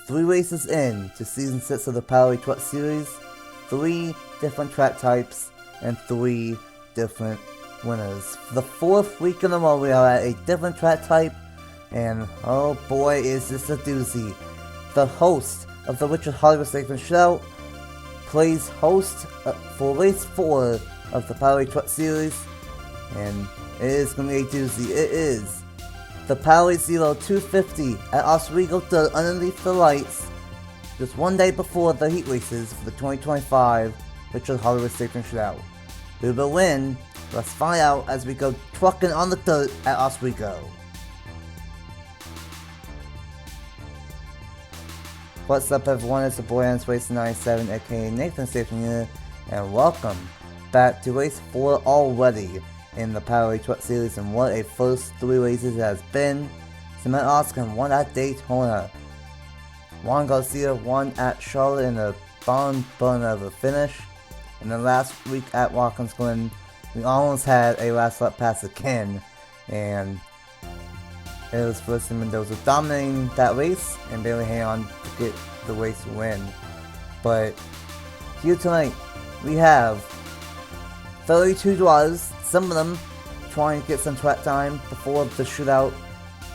3 races in to Season 6 of the Powerade Truck Series, 3 different track types, and 3 different winners. For the 4th week in a row, we are at a different track type, and oh boy, is this a doozy. The host of the Richard Hollywood Statesman Shootout plays host for race 4 of the Powerade Truck Series, and it is going to be a doozy. It is the Powerade Zero 250 at Oswego underneath the lights, just one day before the heat races for the 2025 Richard Hollywood Statesman Shootout. Who will win? Let's find out as we go trucking on the dirt at Oswego. What's up, everyone? It's the boy on Race 97, aka Nathan Stapleton here, and welcome back to race 4 already in the Powerade Truck Series, and what a first 3 races it has been. Cement Oscar won at Daytona. Juan Garcia won at Charlotte in a barn burner of a finish. And then last week at Watkins Glen, we almost had a last lap pass again, and it was Felicity Mendoza dominating that race and barely hang on to get the race win. But here tonight, we have 32 drivers, some of them trying to get some track time before the shootout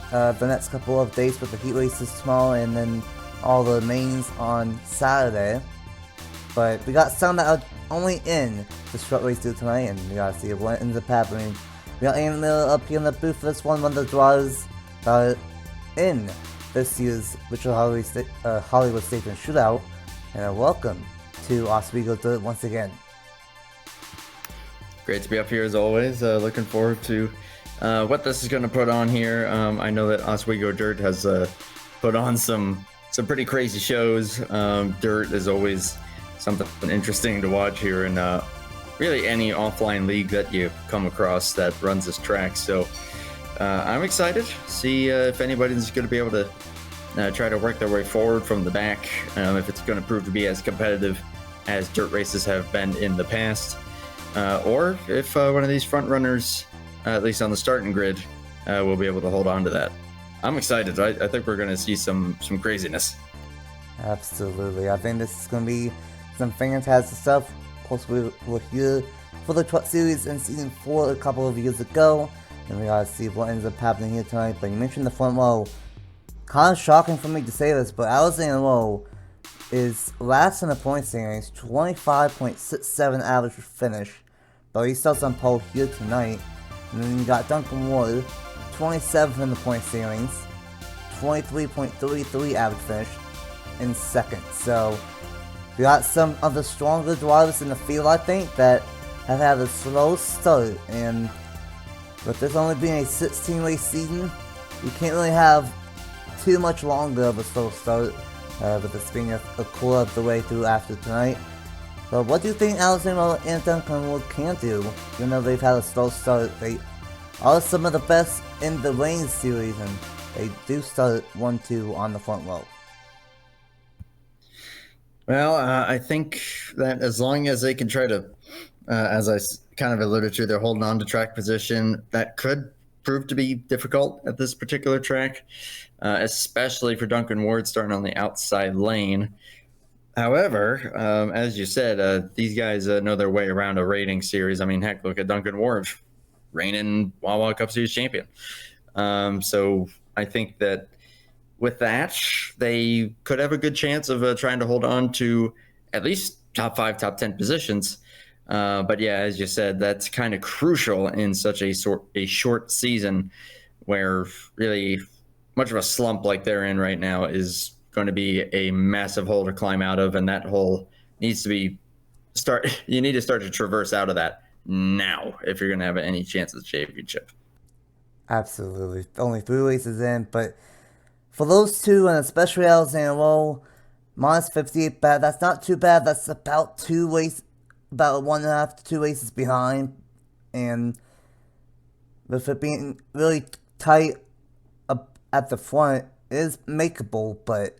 the next couple of days with the heat races tomorrow and then all the mains on Saturday. But we got some that are only in the short race due tonight, and we gotta see what ends up happening. We got Ian Miller up here in the booth for this one of the drivers that are in this year's Richard Hollywood Statesman Shootout, and welcome to Oswego Dirt once again. Great to be up here as always. Looking forward to what this is going to put on here. I know that Oswego Dirt has put on some pretty crazy shows. Dirt is always something interesting to watch here, and really any offline league that you come across that runs this track. So I'm excited to see if anybody's going to be able to try to work their way forward from the back, if it's going to prove to be as competitive as dirt races have been in the past. Or if one of these front runners, at least on the starting grid, will be able to hold on to that. I'm excited. I think we're going to see some craziness. Absolutely. I think this is going to be some fantastic stuff. Of course, we were here for the Truck Series in Season 4 a couple of years ago, and we gotta see what ends up happening here tonight. But you mentioned the front row. Kind of shocking for me to say this, but Alizé Rowe is last in the point standings, 25.67 average finish, but he starts on pole here tonight. And then you got Duncan Ward, 27th in the point standings, 23.33 average finish in second. So we got some of the stronger drivers in the field, I think, that have had a slow start, and with this only being a 16-race season, you can't really have too much longer of a slow start, with this being a quarter of the way through after tonight. But what do you think Alexander and Duncan Wood can do, even though they've had a slow start? They are some of the best in the Reigns series, and they do start 1-2 on the front row. Well, I think that as long as they can try to, as I kind of alluded to, they're holding on to track position, that could prove to be difficult at this particular track, especially for Duncan Ward starting on the outside lane. However, as you said, these guys know their way around a rating series. I mean, heck, look at Duncan Ward, reigning Wawa Cup Series champion. So I think that with that, they could have a good chance of trying to hold on to at least top 5, top 10 positions. But yeah, as you said, that's kind of crucial in such a short season where really much of a slump like they're in right now is going to be a massive hole to climb out of, and that hole needs to be you need to start to traverse out of that now if you're going to have any chance of the championship. Absolutely. Only 3 races in, but for those two, and especially Alexander Rowe, minus 58 bad. That's not too bad. That's about 1.5 to 2 races behind. And with it being really tight up at the front, it is makeable, but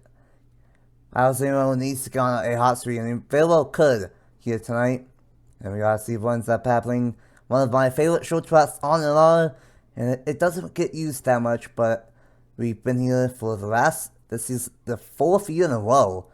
Alexander Rowe needs to get on a hot streak, and he very well could here tonight. And we gotta see what ends up happening. One of my favorite short tracks on NR, and it doesn't get used that much, but we've been here for This is the 4th year in a row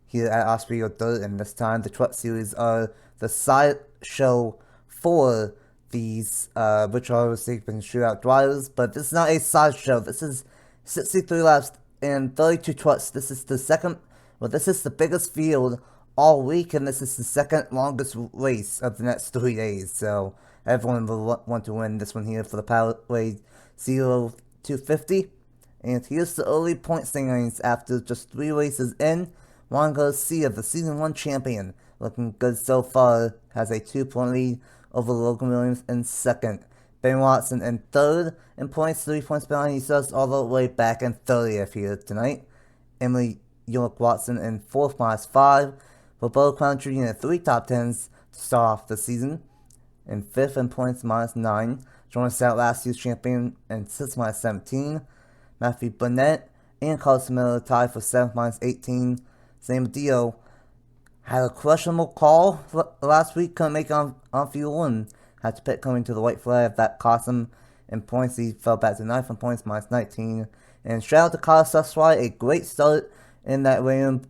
here at Oswego Dirt, and this time the Truck Series are the side show for these which are been shootout drivers. But this is not a side show. This is 63 laps and 32 trucks. This is the biggest field all week, and this is the second longest race of the next 3 days. So everyone will want to win this one here for the Powerade Zero 250. And here's the early point standings after just 3 races in. Juan Garcia, the Season 1 champion, looking good so far, has a 2-point lead over Logan Williams in second. Ben Watson in third in points, 3 points behind. He starts all the way back in 30th here tonight. Emily York Watson in fourth, -5. Roberto Crown Jr. in 3 top 10s to start off the season. In fifth in points, -9. Jonas out last year's champion in 6th, -17. Matthew Burnett and Carson Miller tied for 7th, -18. Sam Dio had a questionable call last week, couldn't make it on fuel and had to pit coming to the white flag. That cost him in points. He fell back to 9th in points, -19. And shout out to Kyle Susswright, a great start in that William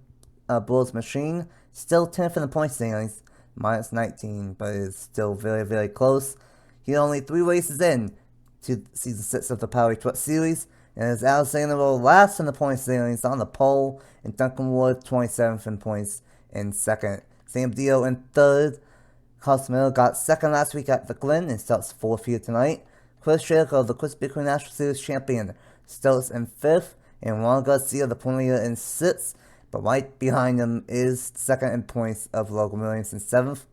Bulls machine. Still 10th in the points standings, -19, but it's still very, very close. He's only 3 races in to Season 6 of the Powerade Truck Series, and is Alexander Rowe last in the points standings on the pole, and Duncan Ward 27th in points in second. Sam Dio in third. Carson Miller got second last week at the Glen and starts 4th here tonight. Chris Jericho, the Chris Bickley National Series champion, starts in 5th, and Juan Garcia, the point leader, in 6th. But right behind him is second in points of Logan Williams in 7th.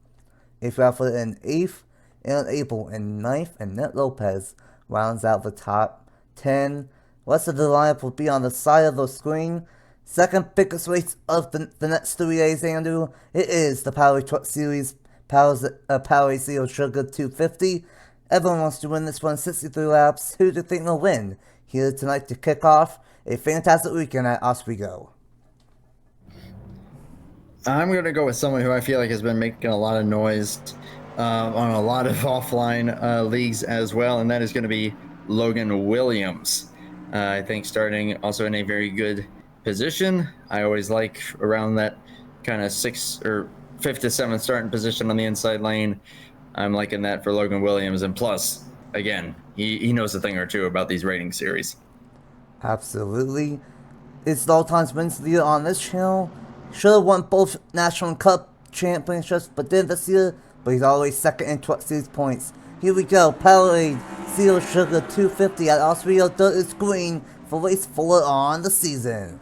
Ace Rafford in 8th, Aaron Abel in 9th, and Ned Lopez rounds out the top 10. Rest of the lineup will be on the side of the screen. Second biggest race of the next 3 days, Andrew. It is the Powerade Truck Series Powerade Zero Sugar 250. Everyone wants to win this one, 63 laps. Who do you think will win? Here tonight to kick off a fantastic weekend at Oswego. I'm going to go with someone who I feel like has been making a lot of noise on a lot of offline leagues as well, and that is going to be Logan Williams. I think starting also in a very good position. I always like around that kind of 6th or 5th to 7th starting position on the inside lane. I'm liking that for Logan Williams, and plus, again, he knows a thing or two about these rating series. Absolutely. It's the all-time wins leader on this channel. Should have won both National Cup championships, but didn't this year. But he's always second in Truck Series points. Here we go. Powerade Zero Sugar 250 at Oswego Dirt is green for race 4 on the season.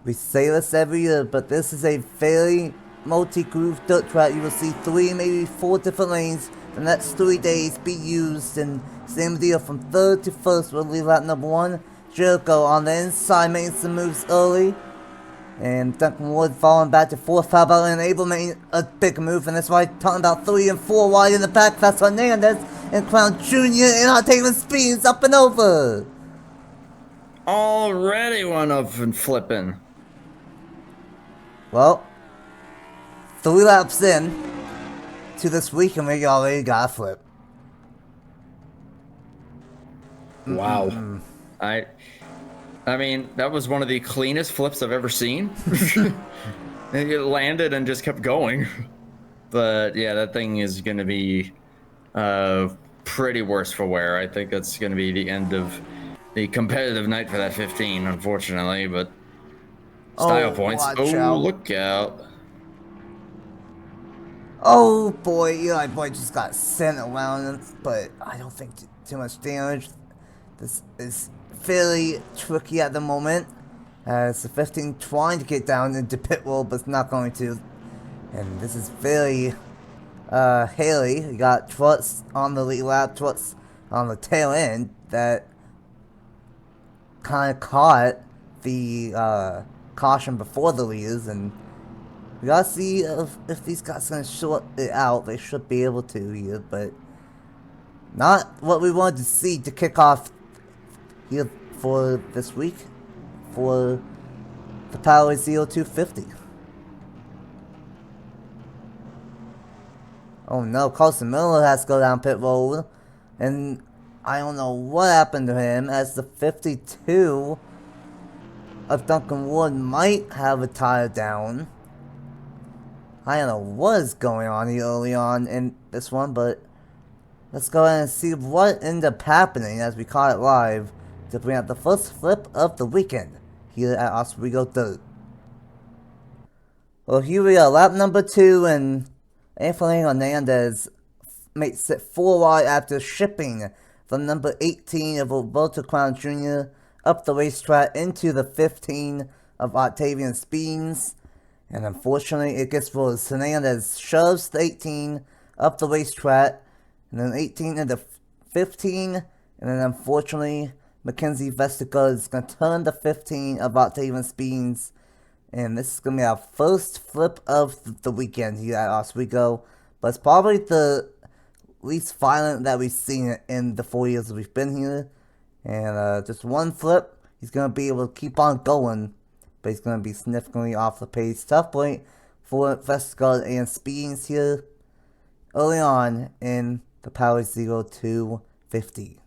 We say this every year, but this is a very multi-groove dirt track. You will see 3, maybe 4 different lanes the next 3 days be used, and same deal from 3rd to 1st will leave lap number 1. Jericho on the inside making some moves early, and Duncan Ward falling back to 4th. How about an Abel making a big move, and that's why I'm talking about 3 and 4 wide in the back. That's Hernandez and Crown Jr. and not taking speeds up and over. Already one up and flipping. Well, 3 laps in to this week, and we already got a flip. Wow. I mean, that was one of the cleanest flips I've ever seen. It landed and just kept going. But yeah, that thing is going to be pretty worse for wear. I think that's going to be the end of the competitive night for that 15, unfortunately. But style points. Oh, look out. Oh boy, Eli Boy just got sent around, but I don't think too much damage. This is fairly tricky at the moment, as the 15 trying to get down into pit wall, but it's not going to. And this is very Haley. You got Trucks on the lead lap, Trucks on the tail end that kind of caught the caution before the leaders, and we gotta see if these guys are gonna short it out. They should be able to here, but not what we wanted to see to kick off here for this week for the Powerade Zero 250. Oh no, Carson Miller has to go down pit road. And I don't know what happened to him as the 52 of Duncan Wood might have a tire down. I don't know what is going on here early on in this one, but let's go ahead and see what ended up happening as we caught it live to bring out the first flip of the weekend here at Oswego Dirt. Well, here we are, lap number 2, and Anthony Hernandez makes it 4 wide after shipping from number 18 of Roberto Crown Jr. up the racetrack into the 15 of Octavian Speens. And unfortunately, it gets worse. Hernandez shoves the 18 up the racetrack, and then 18 into 15, and then unfortunately, Mackenzie Vestager is going to turn the 15 of Octavian Speens. And this is going to be our first flip of the weekend here at Oswego. But it's probably the least violent that we've seen in the 4 years that we've been here. And just one flip, he's going to be able to keep on going. But he's going to be significantly off the pace. Tough point for Vestager and Speens here early on in the Powerade Zero 250.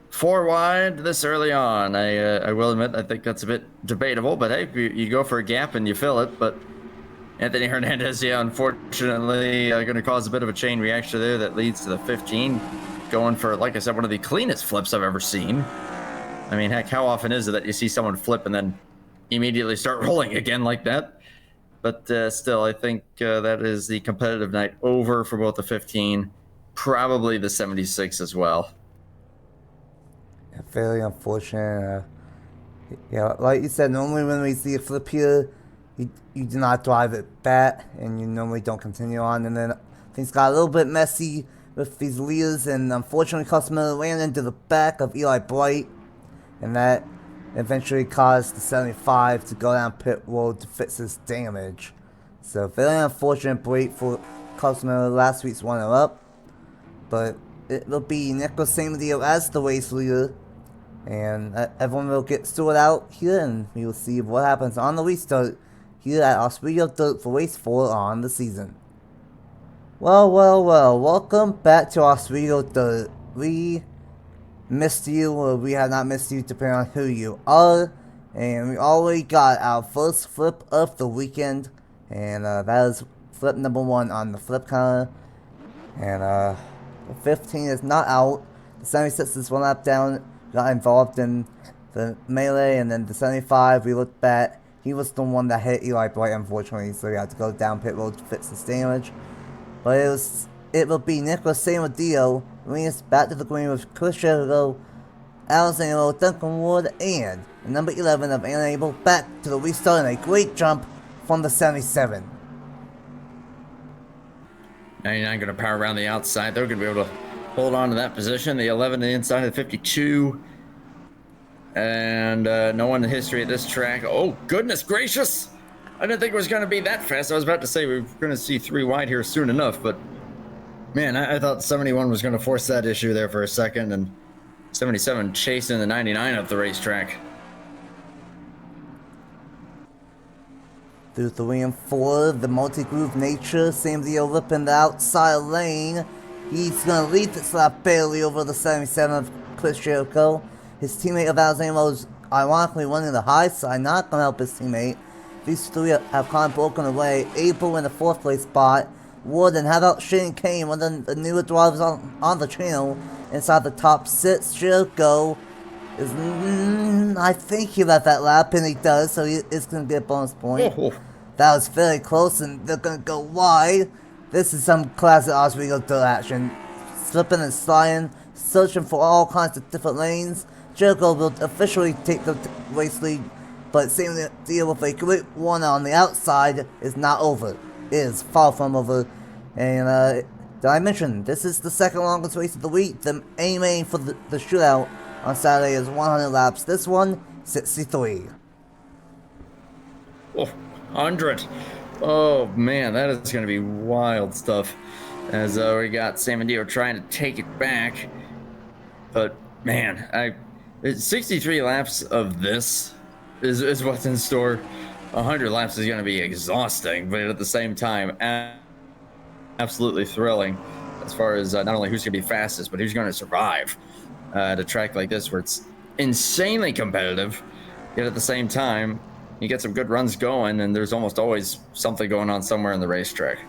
4 wide this early on. I will admit, I think that's a bit debatable, but hey, you go for a gap and you fill it. But Anthony Hernandez, yeah, unfortunately, going to cause a bit of a chain reaction there that leads to the 15. Going for, like I said, one of the cleanest flips I've ever seen. I mean, heck, how often is it that you see someone flip and then immediately start rolling again like that? But still, I think that is the competitive night over for both the 15, probably the 76 as well. Yeah, very unfortunate. Yeah, like you said, normally when we see a flip here, you do not drive it back, and you normally don't continue on. And then things got a little bit messy with these leaders, and unfortunately, Customer ran into the back of Eli Bright, and that eventually caused the 75 to go down pit road to fix his damage. So very unfortunate break for Customer, last week's runner-up, but it will be Nicholas Samadeo as the race leader, and everyone will get sorted out here, and we will see what happens on the restart here at Oswego Dirt for race 4 on the season. Well, welcome back to Oswego Dirt. We missed you, or we have not missed you, depending on who you are, and we already got our first flip of the weekend, and that is flip number 1 on the flip counter, and the 15 is not out. The 76 is 1 lap down, got involved in the melee, and then the 75, we looked back, he was the one that hit Eli Bright, unfortunately, so he had to go down pit road to fix his damage. But it will be Nicholas Samadeo bringing us back to the green with Chris Jericho, Alexander, Duncan Wood, and the number 11 of Unable back to the restart, and a great jump from the 77. 99 going to power around the outside. They're going to be able to hold on to that position. The 11 to the inside of the 52. And no one in the history of this track. Oh, goodness gracious. I didn't think it was going to be that fast. I was about to say we were going to see 3 wide here soon enough. But, man, I thought 71 was going to force that issue there for a second. And 77 chasing the 99 up the racetrack. Through 3 and 4, the multi-groove nature, Samadeo lip in the outside lane. He's going to lead this lap barely over the 77 of Chris Jericho. His teammate of Alexander is ironically running the high side, not going to help his teammate. These 3 have kind of broken away. Abel in the 4th place spot. Wood, and how about Shane Kane, one of the newer drivers on the channel, inside the top 6. Jericho is, I think he left that lap, and he does, so it's going to get a bonus point. That was very close, and they're going to go wide. This is some classic Oswego Dirt action. Slipping and sliding, searching for all kinds of different lanes. Jericho will officially take the race lead, but same deal with a great one on the outside is not over. It is far from over. And did I mention, this is the second longest race of the week. The aiming for the shootout on Saturday is 100 laps. This one, 63. Oh, 100. Oh, man, that is going to be wild stuff. As we got Samadeo trying to take it back. But, man, 63 laps of this is what's in store. 100 laps is going to be exhausting, but at the same time, absolutely thrilling as far as not only who's going to be fastest, but who's going to survive at a track like this where it's insanely competitive, yet at the same time, you get some good runs going, and there's almost always something going on somewhere in the racetrack.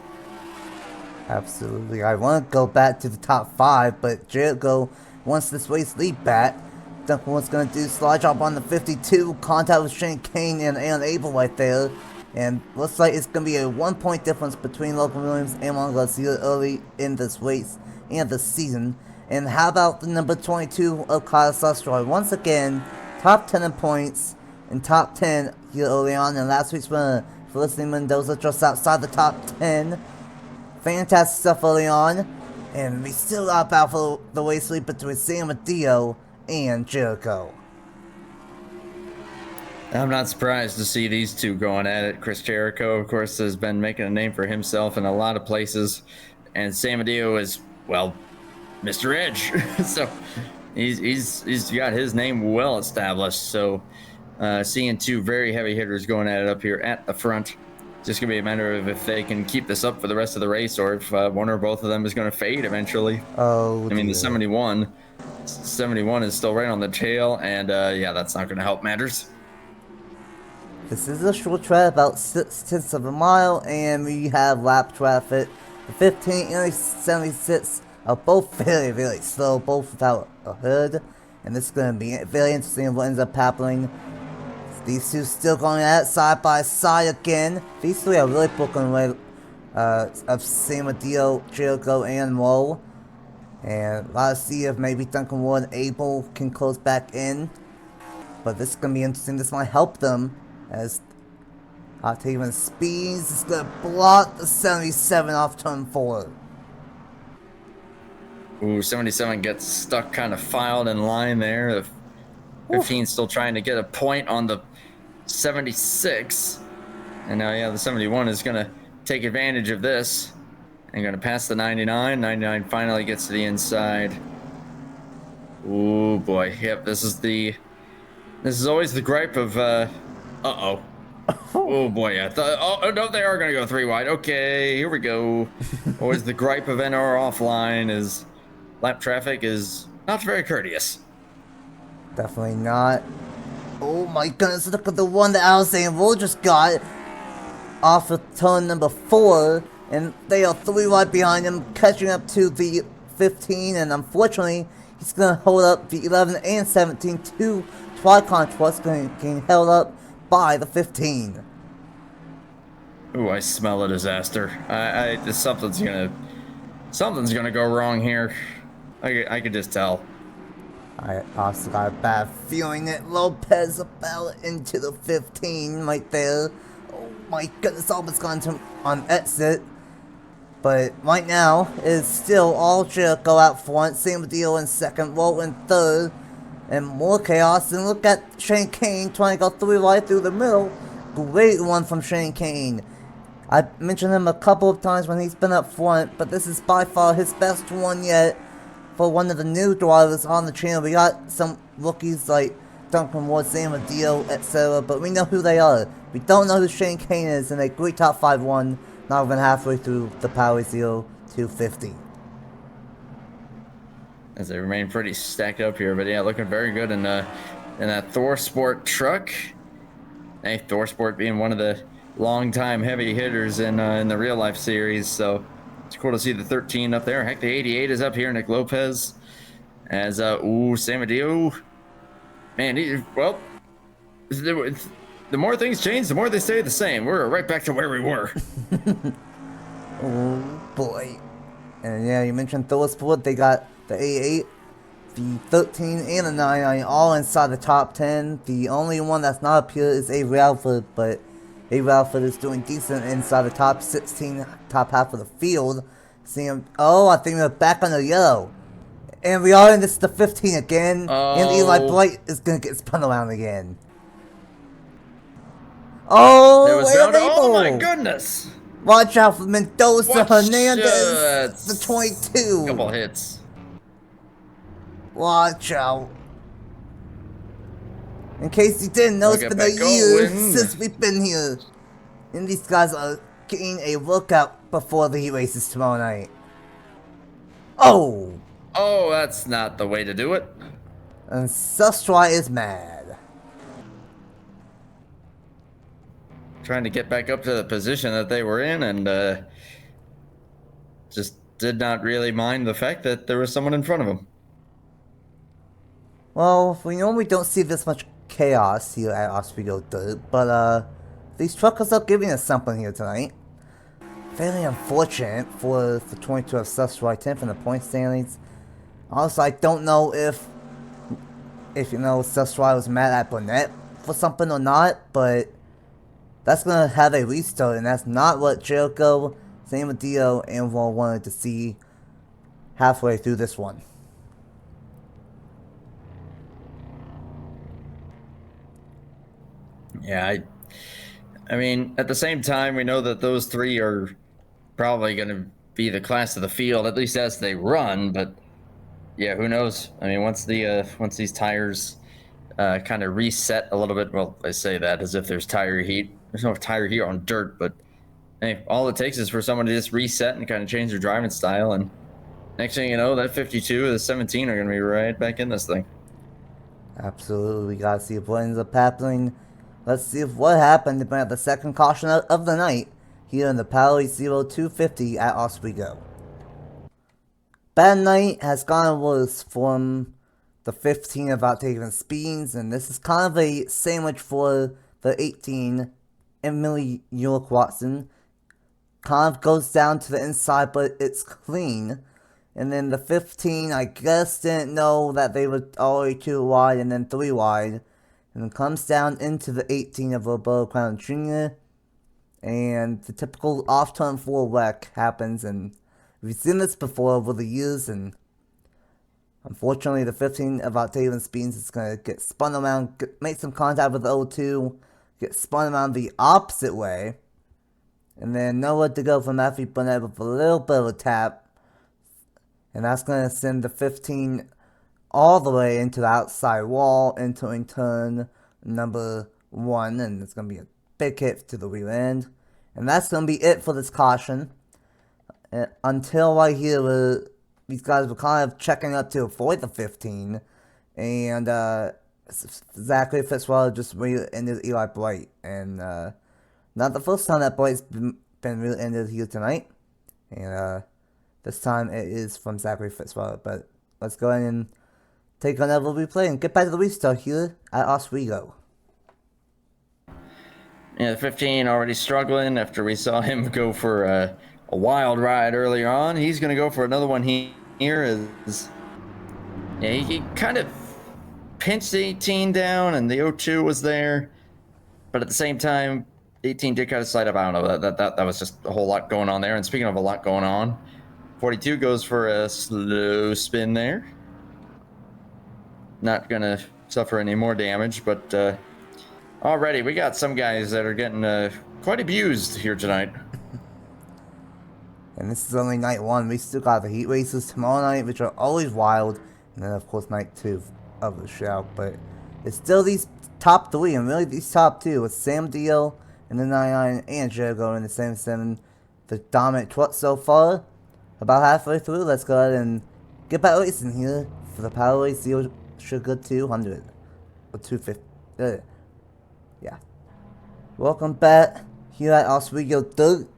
Absolutely. I want to go back to the top 5, but Jericho wants this race lead back. Duncanwood's going to do slide drop on the 52, contact with Shane Kane and Aaron Abel right there. And looks like it's going to be a 1-point difference between Logan Williams and Juan Garcia early in this race and this season. And how about the number 22 of Kyle Susstroy? Once again, top 10 in points and top 10 here early on. And last week's winner, Felicity Mendoza, just outside the top 10. Fantastic stuff early on, and we still got a battle for the race lead between San Mateo and Jericho. I'm not surprised to see these two going at it. Chris Jericho, of course, has been making a name for himself in a lot of places, and San Mateo is, well, Mr. Edge. So he's got his name well established. So seeing two very heavy hitters going at it up here at the front. Just going to be a matter of if they can keep this up for the rest of the race, or if one or both of them is going to fade eventually. Oh, I mean, the 71 is still right on the tail, and yeah, that's not going to help matters. This is a short track, about 6/10 of a mile, and we have lap traffic. The 15 and the 76 are both very, very slow, both without a hood, and this is going to be very interesting what ends up happening. These two still going at it side by side again. These three are really booking away of San Mateo, Jericho, and Mo. And let's see if maybe Duncanwood and Abel can close back in. But this is going to be interesting. This might help them as Octavian speeds. It's going to block the 77 off turn 4. Ooh, 77 gets stuck kind of filed in line there. The 15 still trying to get a point on the 76, and now yeah, the 71 is going to take advantage of this and going to pass the 99 finally gets to the inside. Oh boy, yep, this is always the gripe of oh boy, I thought, oh no, they are going to go 3 wide. Okay, here we go. Always the gripe of NR offline is lap traffic is not very courteous. Definitely not. Oh my goodness, look at the one that Alexander Roll just got off of turn number 4, and they are 3 wide behind him, catching up to the 15, and unfortunately, he's going to hold up the 11 and 17. 2 Tricon trucks getting held up by the 15. Ooh, I smell a disaster. Something's gonna go wrong here. I could just tell. I also got a bad feeling that Lopez about into the 15 right there. Oh my goodness, almost gone to on exit. But right now, it's still all Jericho out front, San Mateo in second, Roll in third, and more chaos. And look at Shane Kane trying to go 3 right through the middle. Great one from Shane Kane. I mentioned him a couple of times when he's been up front, but this is by far his best one yet. For one of the new drivers on the channel, we got some rookies like Duncan Ward, San Mateo, etc., but we know who they are. We don't know who Shane Kane is, and a great top 5-1, not even halfway through the Powerade Zero 250. As they remain pretty stacked up here, but yeah, looking very good in that Thor Sport truck. Hey, Thor Sport being one of the long-time heavy hitters in the real life series, so it's cool to see the 13 up there. Heck, the 88 is up here, Nick Lopez. As, San Mateo. Man, the more things change, the more they stay the same. We're right back to where we were. Oh, boy. And yeah, you mentioned Thor Sport. They got the 88, the 13, and the 99 all inside the top 10. The only one that's not up here is Avery Alford, but Avery Alford is doing decent inside the top 16, top half of the field. See him. Oh, I think we're back on the yellow. And we are in this the 15 again. Oh. And Eli Bright is going to get spun around again. Oh, oh my goodness. Watch out for Mendoza Hernandez, the 22. Couple hits. Watch out. In case you didn't know, it's been a year since we've been here. And these guys are taking a lookout before the heat races tomorrow night. Oh! Oh, that's not the way to do it. And Sustry is mad. Trying to get back up to the position that they were in, and just did not really mind the fact that there was someone in front of him. Well, we normally don't see this much chaos here at Oswego Dirt, but these truckers are giving us something here tonight. Fairly unfortunate for the 22 of Sustry 10th in the point standings. Also, I don't know if Sustry was mad at Burnett for something or not, but that's gonna have a restart, and that's not what Jericho, Samadillo, and Raw wanted to see halfway through this one. Yeah, I mean, at the same time, we know that those three are probably going to be the class of the field, at least as they run. But yeah, who knows? I mean, once these tires kind of reset a little bit. Well, I say that as if there's tire heat. There's no tire heat on dirt, but hey, all it takes is for someone to just reset and kind of change their driving style, and next thing you know, that 52 or the 17 are going to be right back in this thing. Absolutely, we gotta see what ends up happening. Let's see what happened to bring out the second caution of the night here in the Powerade Zero 250 at Oswego. Bad night has gotten worse from the 15 of Octavian Speeds, and this is kind of a sandwich for the 18 Emily York Watson. Kind of goes down to the inside, but it's clean. And then the 15, I guess, didn't know that they were already 2 wide and then 3 wide. And then comes down into the 18 of Roberto Crown Jr. And the typical off-turn 4 wreck happens. And we've seen this before over the years. And unfortunately, the 15 of Octavian Speeds is going to get spun around, make some contact with the 02, get spun around the opposite way. And then nowhere to go for Matthew Burnett with a little bit of a tap. And that's going to send the 15 all the way into the outside wall, entering turn number 1. And it's going to be a big hit to the rear end. And that's going to be it for this caution. Until right here, these guys were kind of checking up to avoid the 15. And Zachary Fitzwater just rear-ended Eli Bright. And not the first time that Bright's been rear-ended here tonight. And this time it is from Zachary Fitzwater. But let's go ahead and take another replay and get back to the restart here at Oswego. Yeah, the 15 already struggling after we saw him go for a wild ride earlier on. He's going to go for another one here. Yeah, he kind of pinched the 18 down, and the 02 was there. But at the same time, 18 did kind of slide up. I don't know. That was just a whole lot going on there. And speaking of a lot going on, 42 goes for a slow spin there. Not going to suffer any more damage, but already we got some guys that are getting quite abused here tonight. And this is only night 1. We still got the heat races tomorrow night, which are always wild. And then, of course, night 2 of the show. But it's still these top 3, and really these top 2, with Sam Dio in the 99 and Jericho in the 77. The dominant truck so far. About halfway through, let's go ahead and get back racing here for the Powerade Zero Sugar 200. Or 250. Yeah. Welcome back here at Oswego Dirt.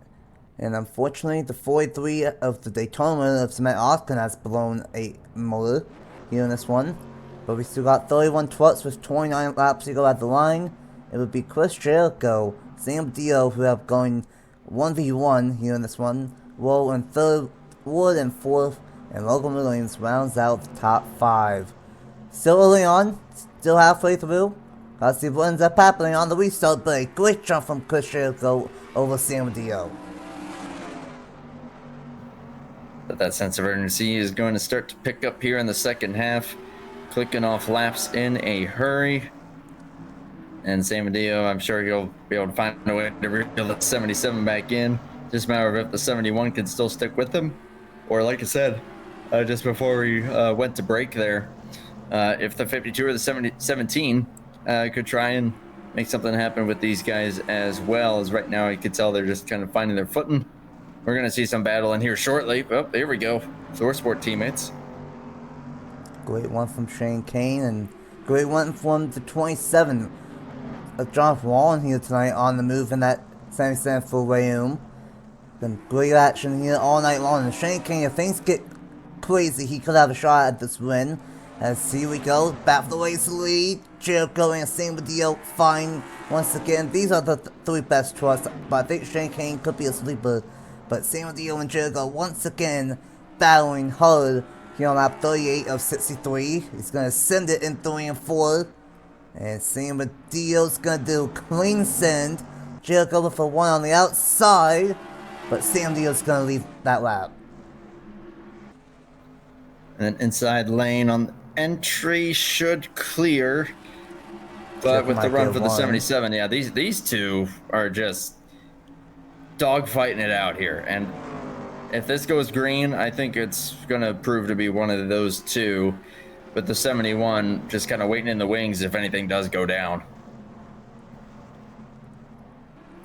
And unfortunately, the 43 of the Daytona of Cement Austin has blown a motor here in this one. But we still got 31 trucks with 29 laps to go at the line. It would be Chris Jericho, Sam Dio, who have going 1v1 here in this one. Roll in third, Wood in fourth, and Logan Williams rounds out the top 5. Still early on, still halfway through. Let's see what ends up happening on the restart, but a great jump from Chris Jericho over Sam Dio. But that sense of urgency is going to start to pick up here in the second half. Clicking off laps in a hurry. And Samadillo, I'm sure he'll be able to find a way to reel the 77 back in. Just a matter of if the 71 can still stick with him. Or like I said, just before we went to break there, if the 52 or the 17 could try and make something happen with these guys as well. As right now, you can tell they're just kind of finding their footing. We're going to see some battle in here shortly. Oh, here we go. Source Sport teammates. Great one from Shane Kane, and great one from the 27. Jonathan Wallen here tonight on the move in that 77 for Rayum. Been great action here all night long. And Shane Kane, if things get crazy, he could have a shot at this win. As here we go, back for the race lead. Jericho and Sam Badillo fine once again. These are the three best trucks, but I think Shane Kane could be a sleeper. But Sam Badillo and Jericho once again battling hard here on lap 38 of 63. He's going to send it in 3 and 4. And Sam Badillo's going to do a clean send. Jericho with a 1 on the outside. But Sam Badillo's going to leave that lap. And inside lane on the entry should clear. But with the run for the 77, yeah, these two are just dogfighting it out here. And if this goes green, I think it's going to prove to be one of those two. But the 71 just kind of waiting in the wings if anything does go down.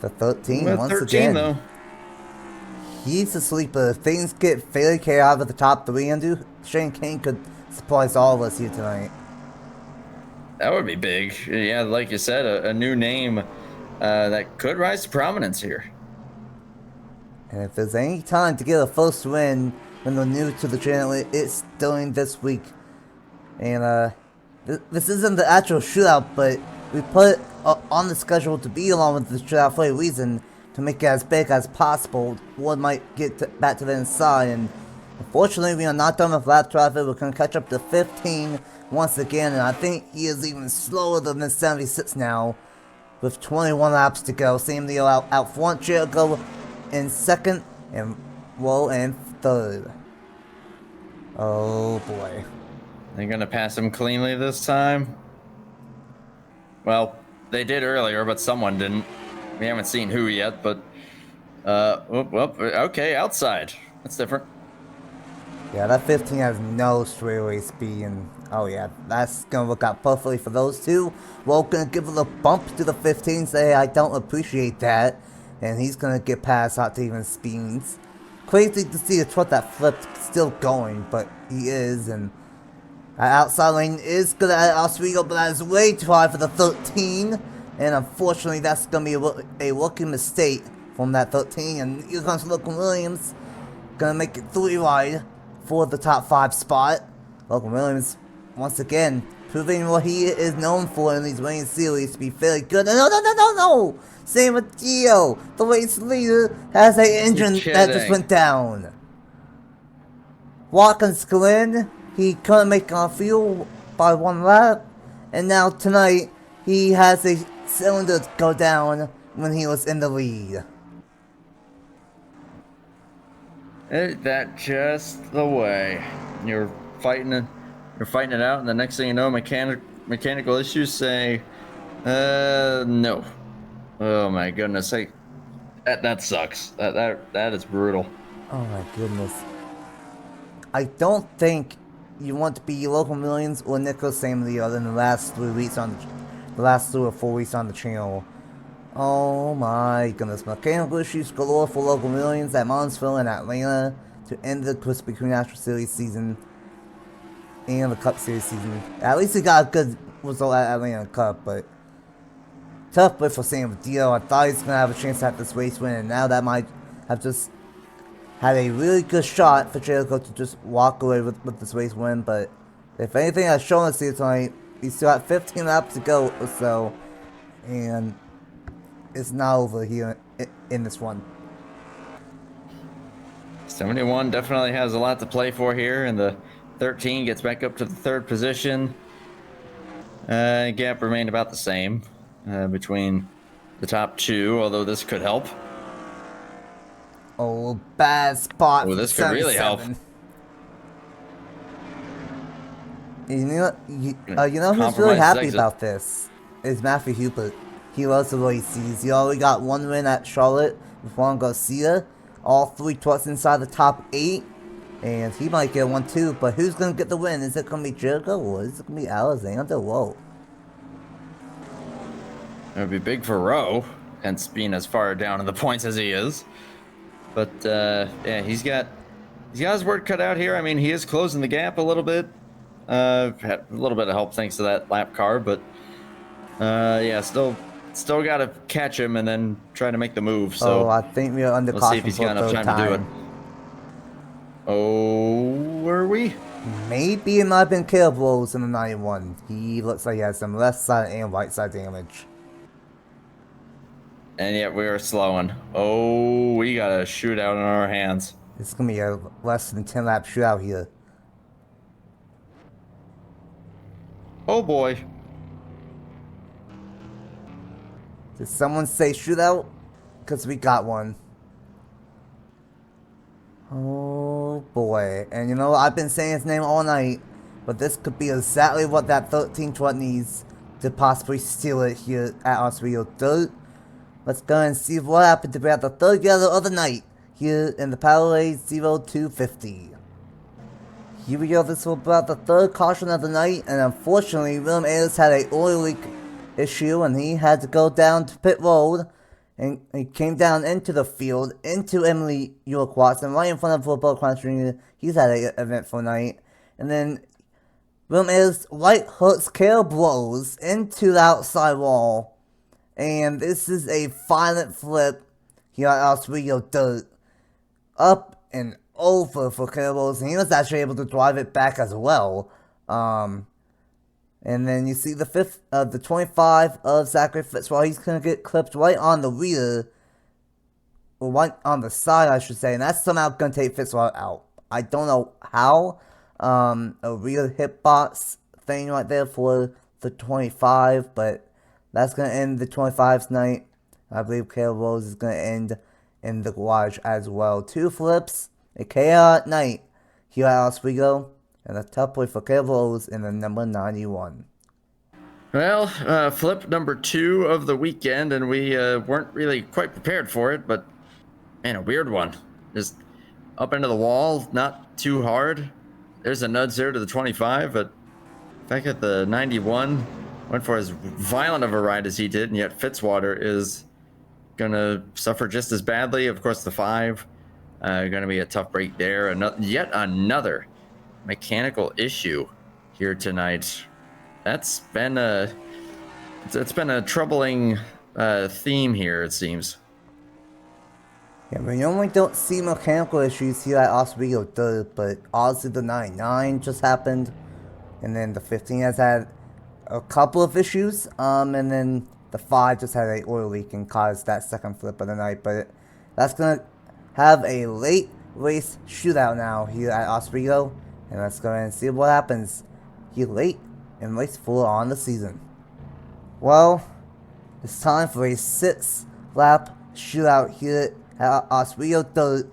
The 13, once again. Though. He's a sleeper. If things get fairly chaotic at the top 3 and Shane Kane could surprise all of us here tonight. That would be big. Yeah, like you said, a new name that could rise to prominence here. And if there's any time to get a first win when they're new to the channel, it's during this week. And this isn't the actual shootout, but we put it on the schedule to be along with the shootout for a reason, to make it as big as possible. One might get back to the inside, and unfortunately we are not done with lap traffic. We're going to catch up to 15 once again, and I think he is even slower than the 76 now, with 21 laps to go. Sam Leo out front, Jericho in second, and Will in third. Oh boy. They're going to pass him cleanly this time? Well, they did earlier, but someone didn't. We haven't seen who yet, but okay, outside. That's different. Yeah, that 15 has no straightaway speed, and oh yeah, that's gonna work out perfectly for those two. Well, gonna give it a bump to the 15, say I don't appreciate that, and he's gonna get past out to even speeds. Crazy to see a truck that flipped still going, but he is, and outside lane is good at Oswego, but that is way too high for the 13. And unfortunately, that's going to be a rookie mistake from that 13. And here comes Logan Williams. Going to make it 3 wide for the top 5 spot. Logan Williams, once again, proving what he is known for in these winning series to be fairly good. No! Same with Gio. The race leader has an engine that just went down. Watkins Glen, he couldn't make on field by 1 lap. And now tonight, he has a cylinder go down when he was in the lead. Is that just the way? You're fighting it out, and the next thing you know, mechanical issues say, no. Oh my goodness, that sucks. That is brutal. Oh my goodness. I don't think you want to be Local Millions or Nicholas Samuel in the last 3 weeks on the last 3 or 4 weeks on the channel. Oh my goodness. Mechanical issues galore for Local Millions at Moundsville and Atlanta to end the Krispy Kreme National Series season and the Cup Series season. At least he got a good result at Atlanta Cup, but tough bit for Sam Badillo. I thought he was going to have a chance at this race win, and now that might have just had a really good shot for Jericho to just walk away with this race win. But if anything has shown us here tonight, he's still got 15 laps to go or so, and it's not over here in this one. 71 definitely has a lot to play for here, and the 13 gets back up to the 3rd position. Gap remained about the same between the top 2, although this could help. Oh, bad spot. Oh, this could really help. You know who's really happy about this? Is Matthew Hubert. He loves the way he sees. He already got 1 win at Charlotte with Juan Garcia. All 3 trucks inside the top 8. And he might get 1 too. But who's going to get the win? Is it going to be Jericho or is it going to be Alexander? Whoa. It would be big for Rowe, hence being as far down in the points as he is. But yeah, he's got his work cut out here. I mean, he is closing the gap a little bit. Had a little bit of help thanks to that lap car, but yeah, still got to catch him and then try to make the move. So I think we are under let's see if caution he's for got a enough third time to do it. Oh, were we? Maybe it might have been Caleb Rose in the 91. He looks like he has some left side and right side damage. And yet we are slowing. Oh, we got a shootout in our hands. It's going to be a less than 10 lap shootout here. Oh boy. Did someone say shootout? Because we got one. Oh boy. And you know, I've been saying his name all night, but this could be exactly what that 13 truck needs to possibly steal it here at Oswego Dirt. Let's go and see what happened to be at the third yellow of the night here in the Powerade Zero 250. Here we go, this will be about the third caution of the night, and unfortunately, William Ayers had a oil leak issue, and he had to go down to pit road, and he came down into the field, into Emily York-Watts, and right in front of Football Crunch Jr. He's had an eventful night, and then William Ayers right hooks Caleb Rose into the outside wall, and this is a violent flip here at Oswego Dirt, up and over for Caleb Rose, and he was actually able to drive it back as well. And then you see the 25 of Zachary Fitzgerald. He's going to get clipped right on the rear, or right on the side, I should say, and that's somehow going to take Fitzgerald out. I don't know how. A rear hitbox thing right there for the 25, but that's going to end the 25's night. I believe Caleb Rose is going to end in the garage as well. 2 flips, a chaotic night here at Oswego, and a tough play for Caleb Rose in the number 91. Well, flip number 2 of the weekend, and we weren't really quite prepared for it, but man, a weird one. Just up into the wall, not too hard. There's a nudge there to the 25, but back at the 91, went for as violent of a ride as he did, and yet Fitzwater is gonna suffer just as badly. Of course, the 5 gonna be a tough break there. Yet another mechanical issue here tonight. That's been it's been a troubling theme here, it seems. Yeah, we normally don't see mechanical issues here at Oswego Dirt, but obviously the 99 just happened, and then the 15 has had a couple of issues, and then the 5 just had an oil leak and caused that second flip of the night, but that's going to have a late race shootout now here at Oswego, and let's go ahead and see what happens here late in race 4 on the season. Well, it's time for a 6-lap shootout here at Oswego Dirt,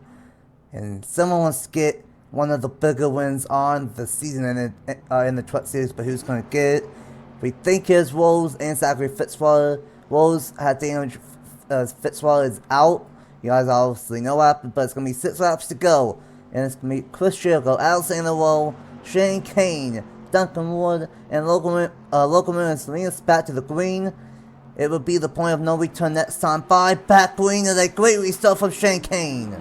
and someone wants to get one of the bigger wins on the season in the Truck Series, but who's going to get it? We think it's Rose and Zachary Fitzwater. Rose had damage, Fitzwater is out. You guys obviously know what happened, but it's going to be 6 laps to go, and it's going to be Chris Jericho, Alexander Rowe, Shane Kane, Duncan Ward, and local man Salinas back to the green. It will be the point of no return next time by back green, and a great restart from Shane Kane.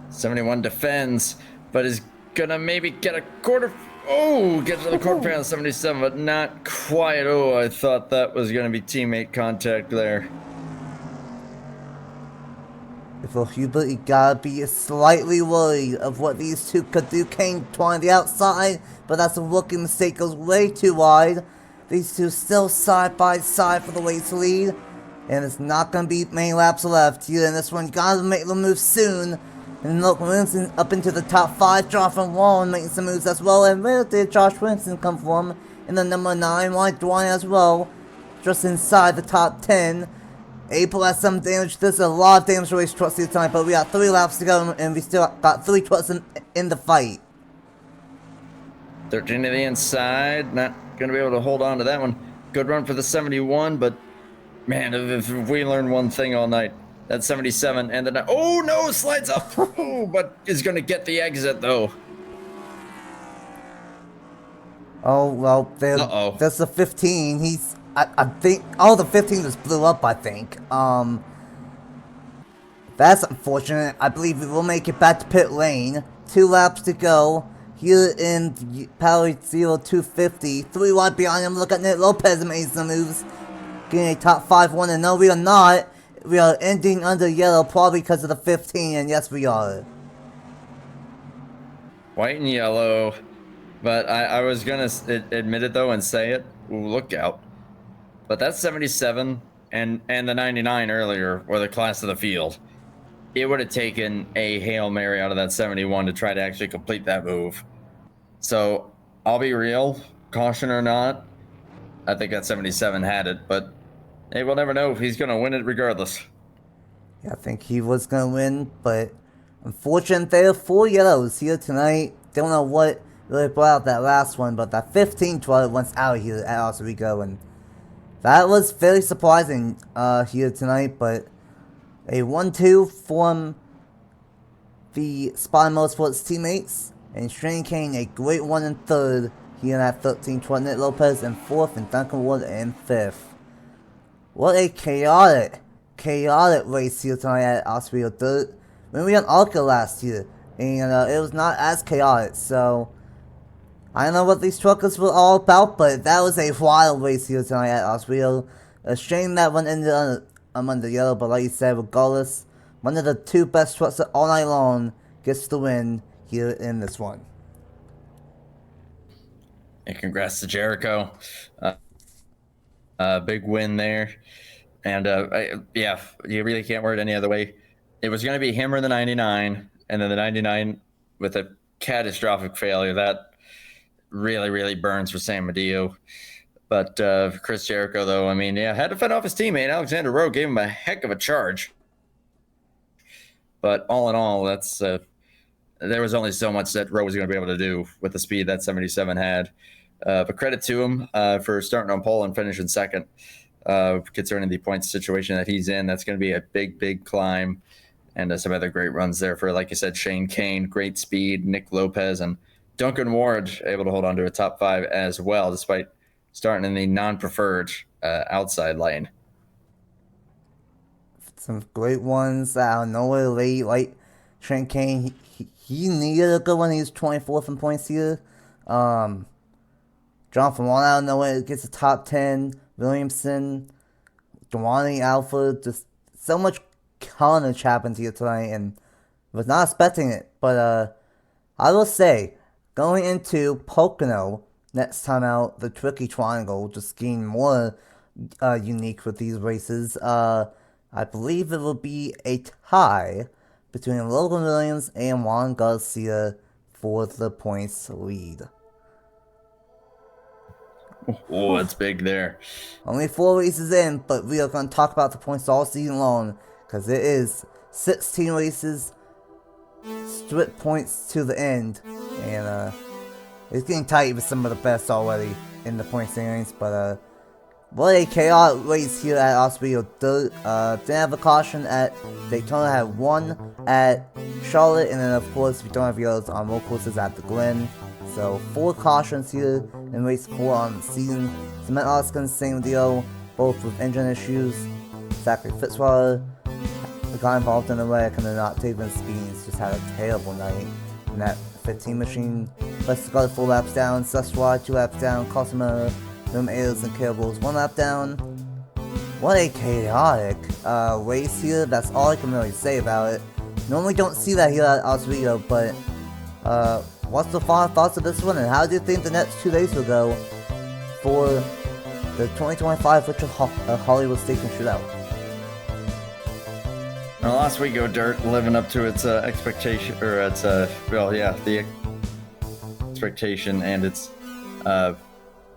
71 defends, but is gonna maybe get a quarter. Oh, get to the quarter panel 77, but not quite. Oh, I thought that was gonna be teammate contact there. For Hubert, you gotta be slightly worried of what these two could do. Kane trying the outside, but that's a rookie mistake, goes way too wide. These two still side by side for the race lead, and it's not gonna be many laps left here in this one. You gotta make the move soon. And look, Winston up into the top 5, Jonathan Warren making some moves as well, and where did Josh Winston come from in the number 9, White Dwayne as well, just inside the top 10. April has some damage. There's a lot of damage to race trucks this time, but we got 3 laps to go, and we still got 3 trucks in the fight. 13 to the inside, not gonna be able to hold on to that one. Good run for the 71, but man, if we learned one thing all night, that 77 and then oh no, slides up. Oh, but is gonna get the exit though. Oh, well, Uh-oh. there's the 15. I think, oh, the 15 just blew up, I think. That's unfortunate. I believe we will make it back to pit lane. 2 laps to go. Here in the Powerade Zero 250. 3 wide behind him. Look at Nick Lopez making some moves. Getting a top 5 one. And no, we are not. We are ending under yellow, probably because of the 15. And yes, we are. White and yellow. But I was going to admit it, though, and say it. Ooh, look out. But that 77 and the 99 earlier were the class of the field. It would have taken a Hail Mary out of that 71 to try to actually complete that move. So I'll be real, caution or not, I think that 77 had it, but hey, we'll never know. He's going to win it regardless. Yeah, I think he was going to win, but unfortunately, there are 4 yellows here tonight. Don't know what really brought out that last one, but that 15 brought it once out here at Oswego, and that was very surprising here tonight, but a 1-2 from the Spot Motorsports teammates, and Shane Kane a great one in 3rd here at 13, Nick Lopez in 4th, and Duncan Wood in 5th. What a chaotic race here tonight at Oswego Dirt. When we were on ARCA last year, and it was not as chaotic, so I don't know what these truckers were all about, but that was a wild race here tonight at Oswego. A shame that one ended under yellow, but like you said, regardless, one of the 2 best trucks all night long gets the win here in this one. And congrats to Jericho. Big win there. And yeah, you really can't word it any other way. It was going to be him or the 99, and then the 99 with a catastrophic failure. That really, really burns for San Medeo. But Chris Jericho, though, I mean, yeah, had to fend off his teammate. Alexander Rowe gave him a heck of a charge. But all in all, that's there was only so much that Rowe was going to be able to do with the speed that 77 had. But credit to him for starting on pole and finishing 2nd, concerning the points situation that he's in. That's going to be a big, big climb. And some other great runs there for, like you said, Shane Kane, great speed, Nick Lopez, and Duncan Ward able to hold on to a top 5 as well, despite starting in the non-preferred outside lane. Some great ones out of nowhere late, like Shane Kane. He needed a good one. He was 24th in points here. John from one out of nowhere gets a top 10. Williamson, Dewani Alford, just so much carnage happened here tonight, and was not expecting it. But I will say, going into Pocono next time out, the Tricky Triangle, just getting more unique with these races. I believe it will be a tie between Logan Williams and Juan Garcia for the points lead. Oh, that's big there. Only 4 races in, but we are going to talk about the points all season long, because it is 16 races, strict points to the end, and it's getting tight with some of the best already in the point standings. But what a chaotic race here at Oswego Dirt. Didn't have a caution at Daytona, had 1 at Charlotte, and then of course we don't have yellows on road courses at the Glen. So 4 cautions here in race 4 on the season. Cement Oskin, same deal, both with engine issues. Zachary Fitzwater got involved in the wreck, and then Octavian Speeds just had a terrible night in that 15 machine. Lester got 4 laps down, Seswa 2 laps down, Carson, Boom Ayers and Cables 1 lap down. What a chaotic race here. That's all I can really say about it. Normally don't see that here at Oswego, but what's the final thoughts of this one, and how do you think the next 2 days will go for the 2025 Richard Hollywood Station Shootout? Well, Oswego Dirt living up to its expectation, or its the expectation, and its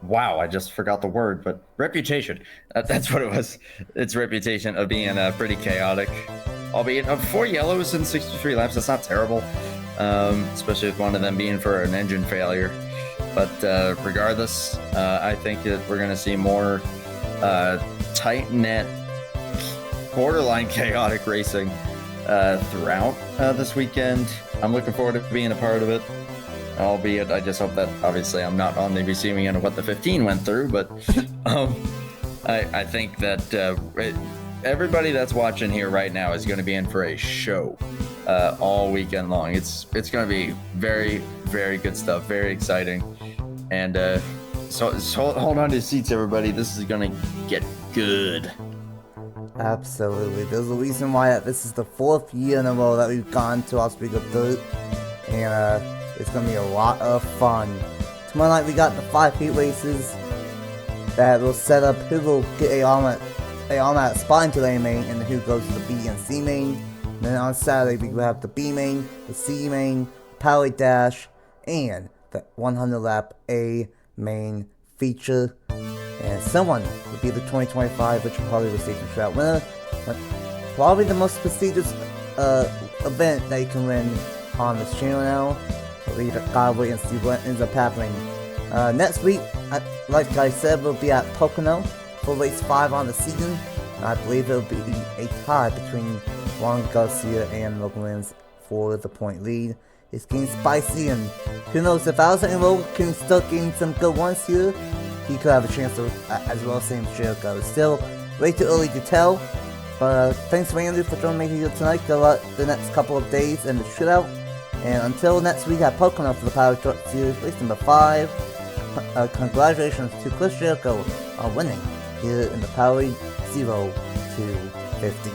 wow, I just forgot the word, but reputation. That's what it was. Its reputation of being pretty chaotic, albeit 4 yellows in 63 laps. That's not terrible, especially with one of them being for an engine failure. But regardless, I think that we're going to see more tight-knit, borderline chaotic racing throughout this weekend. I'm looking forward to being a part of it. albeit I just hope that obviously I'm not on the receiving end of what the 15 went through, but I think that everybody that's watching here right now is going to be in for a show all weekend long. It's going to be very, very good stuff, very exciting, and so hold on to your seats, everybody. This is going to get good. Absolutely. There's a reason why this is the 4th year in a row that we've gone to Oswego Dirt, and it's going to be a lot of fun. Tomorrow night we got the 5 heat races that will set up who will get a automatic spot into the A main and who goes to the B and C main. And then on Saturday we will have the B main, the C main, Powerade Dash, and the 100 lap A main feature. And someone will be the 2025, which will probably be the safety trap winner. But probably the most prestigious event that you can win on this channel now. We gotta wait and see what ends up happening. Next week, like I said, we'll be at Pocono for race 5 on the season. I believe it'll be a tie between Juan Garcia and Logan Williams for the point lead. It's getting spicy, and who knows, if Alex can start getting some good ones here, he could have a chance to, as well, same Jericho. Still, way too early to tell. But thanks for Andrew for joining me here tonight. Good luck the next couple of days in the shootout. And until next week at Pocono for the Powerade Truck Series, race number 5. Congratulations to Chris Jericho on winning here in the Powerade Zero to 50.